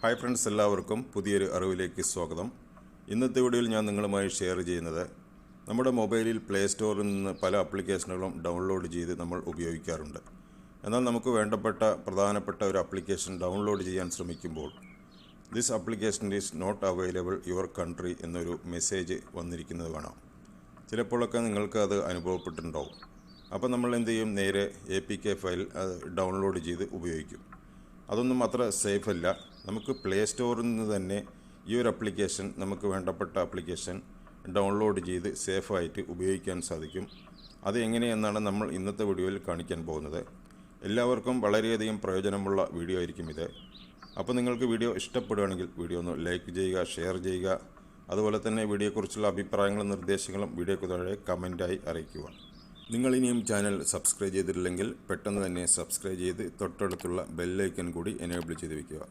Hi friends, എല്ലാവർക്കും പുതിയൊരു അറിവിലേക്ക് സ്വാഗതം. ഇന്നത്തെ വീഡിയോയിൽ ഞാൻ നിങ്ങളുമായി ഷെയർ ചെയ്യുന്നത് നമ്മുടെ മൊബൈലിൽ പ്ലേ സ്റ്റോറിൽ നിന്ന് പല ആപ്ലിക്കേഷനുകളും ഡൗൺലോഡ് ചെയ്ത് നമ്മൾ ഉപയോഗിക്കാറുണ്ട്. എന്നാൽ നമുക്ക് വേണ്ടപ്പെട്ട പ്രധാനപ്പെട്ട ഒരു ആപ്ലിക്കേഷൻ ഡൗൺലോഡ് ചെയ്യാൻ ശ്രമിക്കുമ്പോൾ this application is not available your country എന്നൊരു മെസ്സേജ് വന്നിരിക്കുന്നത് കാണാം. ചിലപ്പോഴൊക്കെ നിങ്ങൾക്ക് അത് അനുഭവപ്പെട്ടിട്ടുണ്ടാവും. അപ്പോൾ നമ്മൾ എന്ത് ചെയ്യും? നേരെ APK ഫയൽ ഡൗൺലോഡ് ചെയ്ത് ഉപയോഗിക്കും. അതൊന്നും അത്ര സേഫ് അല്ല. നമുക്ക് പ്ലേ സ്റ്റോറിൽ നിന്ന് തന്നെ ഈ ഒരു ആപ്ലിക്കേഷൻ, നമുക്ക് വേണ്ടപ്പെട്ട ആപ്ലിക്കേഷൻ ഡൗൺലോഡ് ചെയ്ത് സേഫായിട്ട് ഉപയോഗിക്കാൻ സാധിക്കും. അത് എങ്ങനെയെന്നാണ് നമ്മൾ ഇന്നത്തെ വീഡിയോയിൽ കാണിക്കാൻ പോകുന്നത്. എല്ലാവർക്കും വളരെയധികം പ്രയോജനമുള്ള വീഡിയോ ആയിരിക്കും ഇത്. അപ്പോൾ നിങ്ങൾക്ക് വീഡിയോ ഇഷ്ടപ്പെടുകയാണെങ്കിൽ വീഡിയോ ഒന്ന് ലൈക്ക് ചെയ്യുക, ഷെയർ ചെയ്യുക. അതുപോലെ തന്നെ വീഡിയോയെക്കുറിച്ചുള്ള അഭിപ്രായങ്ങളും നിർദ്ദേശങ്ങളും വീഡിയോയ്ക്ക് താഴെ കമൻറ്റായി അറിയിക്കുക. നിങ്ങൾ ഇനിയും ചാനൽ സബ്സ്ക്രൈബ് ചെയ്തിട്ടില്ലെങ്കിൽ പെട്ടെന്ന് തന്നെ സബ്സ്ക്രൈബ് ചെയ്ത് തൊട്ടടുത്തുള്ള ബെല്ലൈക്കൺ കൂടി എനേബിൾ ചെയ്ത് വയ്ക്കുക.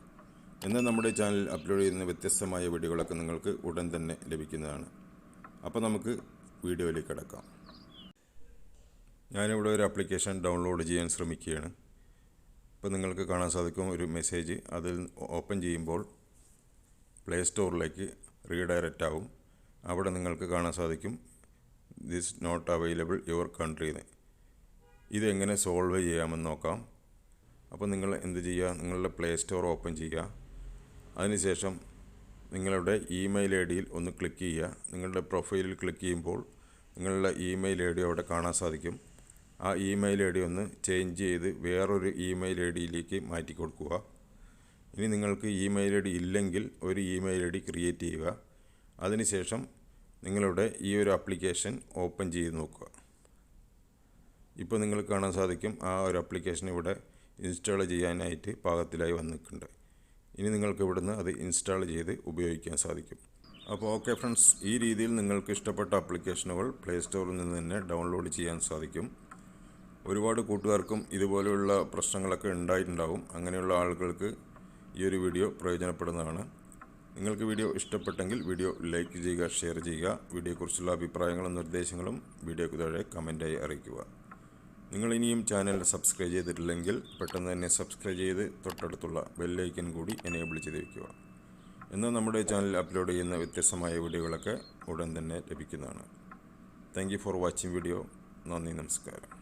എന്നാൽ നമ്മുടെ ചാനൽ അപ്ലോഡ് ചെയ്യുന്ന വ്യത്യസ്തമായ വീഡിയോകളൊക്കെ നിങ്ങൾക്ക് ഉടൻ തന്നെ ലഭിക്കുന്നതാണ്. അപ്പോൾ നമുക്ക് വീഡിയോയിലേക്ക് കടക്കാം. ഞാനിവിടെ ഒരു ആപ്ലിക്കേഷൻ ഡൗൺലോഡ് ചെയ്യാൻ ശ്രമിക്കുകയാണ്. ഇപ്പോൾ നിങ്ങൾക്ക് കാണാൻ സാധിക്കും ഒരു മെസ്സേജ്. അതിൽ ഓപ്പൺ ചെയ്യുമ്പോൾ പ്ലേ സ്റ്റോറിലേക്ക് റീഡയറക്റ്റ് ആവും. അവിടെ നിങ്ങൾക്ക് കാണാൻ സാധിക്കും this not available your country എന്ന്. ഇതെങ്ങനെ സോൾവ് ചെയ്യാമെന്ന് നോക്കാം. അപ്പോൾ നിങ്ങൾ എന്ത് ചെയ്യുക? നിങ്ങളുടെ പ്ലേ സ്റ്റോർ ഓപ്പൺ ചെയ്യുക. അതിനുശേഷം നിങ്ങളുടെ ഇമെയിൽ ID യിൽ ഒന്ന് ക്ലിക്ക് ചെയ്യുക. നിങ്ങളുടെ പ്രൊഫൈലിൽ ക്ലിക്ക് ചെയ്യുമ്പോൾ നിങ്ങളുടെ ഇമെയിൽ ID അവിടെ കാണാൻ സാധിക്കും. ആ ഇമെയിൽ ID ഒന്ന് ചേഞ്ച് ചെയ്ത് വേറൊരു ഇമെയിൽ ID യിലേക്ക് മാറ്റി കൊടുക്കുക. ഇനി നിങ്ങൾക്ക് ഇമെയിൽ ID ഇല്ലെങ്കിൽ ഒരു ഇമെയിൽ ID ക്രിയേറ്റ് ചെയ്യുക. അതിനുശേഷം നിങ്ങളുടെ ഈ ഒരു ആപ്ലിക്കേഷൻ ഓപ്പൺ ചെയ്ത് നോക്കുക. ഇപ്പോൾ നിങ്ങൾക്ക് കാണാൻ സാധിക്കും ആ ഒരു ആപ്ലിക്കേഷൻ ഇവിടെ ഇൻസ്റ്റാൾ ചെയ്യാനായിട്ട് പാകത്തിലായി വന്നിട്ടുണ്ട്. ഇനി നിങ്ങൾക്ക് ഇവിടുന്ന് അത് ഇൻസ്റ്റാൾ ചെയ്ത് ഉപയോഗിക്കാൻ സാധിക്കും. അപ്പോൾ ഓക്കെ ഫ്രണ്ട്സ്, ഈ രീതിയിൽ നിങ്ങൾക്ക് ഇഷ്ടപ്പെട്ട ആപ്ലിക്കേഷനുകൾ പ്ലേ സ്റ്റോറിൽ നിന്ന് തന്നെ ഡൗൺലോഡ് ചെയ്യാൻ സാധിക്കും. ഒരുപാട് കൂട്ടുകാർക്കും ഇതുപോലെയുള്ള പ്രശ്നങ്ങളൊക്കെ ഉണ്ടായിട്ടുണ്ടാകും. അങ്ങനെയുള്ള ആളുകൾക്ക് ഈ ഒരു വീഡിയോ പ്രയോജനപ്പെടുന്നതാണ്. നിങ്ങൾക്ക് വീഡിയോ ഇഷ്ടപ്പെട്ടെങ്കിൽ വീഡിയോ ലൈക്ക് ചെയ്യുക, ഷെയർ ചെയ്യുക. വീഡിയോയെക്കുറിച്ചുള്ള അഭിപ്രായങ്ങളും നിർദ്ദേശങ്ങളും വീഡിയോയ്ക്ക് താഴെ കമൻറ്റായി അറിയിക്കുക. നിങ്ങൾ ഇനിയും ചാനൽ സബ്സ്ക്രൈബ് ചെയ്തിട്ടില്ലെങ്കിൽ പെട്ടെന്ന് തന്നെ സബ്സ്ക്രൈബ് ചെയ്ത് തൊട്ടടുത്തുള്ള ബെല്ലൈക്കൻ കൂടി എനേബിൾ ചെയ്ത് വയ്ക്കുക. എന്നാൽ നമ്മുടെ ചാനൽ അപ്ലോഡ് ചെയ്യുന്ന വ്യത്യസ്തമായ വീഡിയോകളൊക്കെ ഉടൻ തന്നെ ലഭിക്കുന്നതാണ്. Thank you for watching video. നന്ദി, നമസ്കാരം.